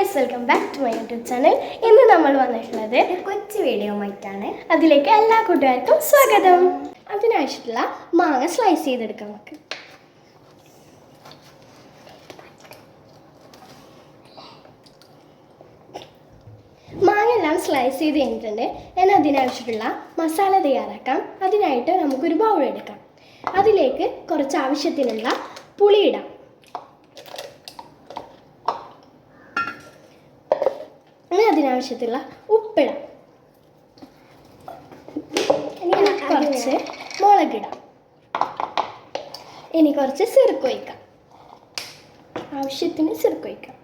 Guys, welcome back to my YouTube channel. ഇന്ന് നമ്മൾ വന്നിട്ടുള്ളത് കൊച്ചു വീഡിയോ ആയിട്ടാണ്. അതിലേക്ക് എല്ലാ കൂട്ടുകാർക്കും സ്വാഗതം. അതിനാവശ്യമുള്ള മാങ്ങ സ്ലൈസ് ചെയ്തെടുക്കാം. നമുക്ക് മാങ്ങ എല്ലാം സ്ലൈസ് ചെയ്ത് കഴിഞ്ഞിട്ടുണ്ട്. ഞാൻ അതിനാവശ്യമുള്ള മസാല തയ്യാറാക്കാം. അതിനായിട്ട് നമുക്കൊരു ബൗൾ എടുക്കാം. അതിലേക്ക് കുറച്ച് ആവശ്യത്തിനുള്ള പുളി ഇടാം. അതിനാവശ്യത്തിലുള്ള ഉപ്പിടാം. ഇനി കുറച്ച് മുളകിടാം. ഇനി കുറച്ച് സിർക്ക് ഒഴിക്കാം. ആവശ്യത്തിന് സിർക്ക് ഒഴിക്കാം.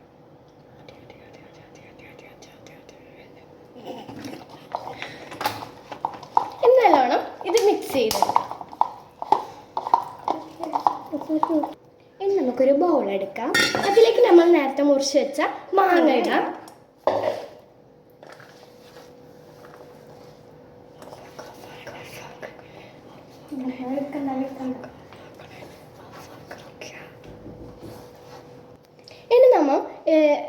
നല്ലോണം ഇത് മിക്സ് ചെയ്തെടുക്കാം. ഇനി നമുക്കൊരു ബൗൾ എടുക്കാം. അതിലേക്ക് നമ്മൾ നേരത്തെ മുറിച്ച് വെച്ച മാങ്ങ ഇടാം. ഇനി നമ്മൾ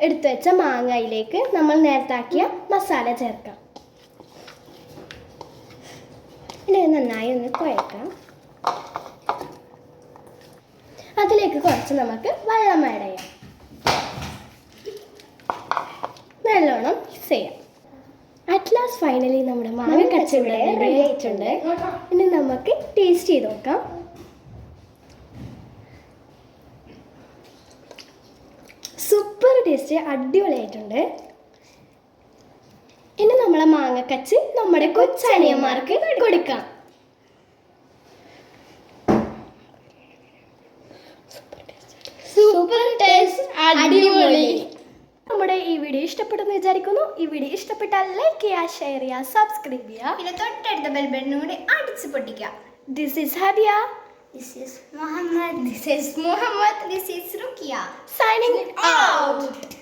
എടുത്തു വെച്ച മാങ്ങയിലേക്ക് നമ്മൾ നേരത്താക്കിയ മസാല ചേർക്കാം. ഇനി നന്നായി ഒന്ന് കുഴക്കാം. അതിലേക്ക് കുറച്ച് നമുക്ക് വെള്ളം ആഡ് ചെയ്യാം. നല്ലോണം മിക്സ് ചെയ്യാം. അറ്റ് ലാസ്റ്റ് ഫൈനലി നമ്മുടെ മാങ്ങ കച്ചവടം റെഡി ആയിട്ടുണ്ട്. ഇനി നമുക്ക് ടേസ്റ്റ് ചെയ്ത് നോക്കാം. സൂപ്പർ ടേസ്റ്റ്, അടിപൊളിയായിട്ടുണ്ട്. ഇനി നമ്മളെ മാങ്ങക്കച്ച് നമ്മുടെ കൊച്ചനിയന്മാർക്ക് കൊടുക്കാം. സൂപ്പർ ടേസ്റ്റ്, അടിപൊളി. നമ്മുടെ ഈ വീഡിയോ ഇഷ്ടപ്പെട്ടെന്ന് വിചാരിക്കുന്നു. ഈ വീഡിയോ ഇഷ്ടപ്പെട്ടാൽ ലൈക്ക് ചെയ്യുക, ഷെയർ ചെയ്യുക, സബ്സ്ക്രൈബ് ചെയ്യുക. പിന്നെ തൊട്ടടുത്ത ബെൽ ബട്ടനും കൂടി അടിച്ച് പൊട്ടിക്കുക. This is Hadiya. This is Muhammad. This is Muhammad. This is Rukia. Signing out.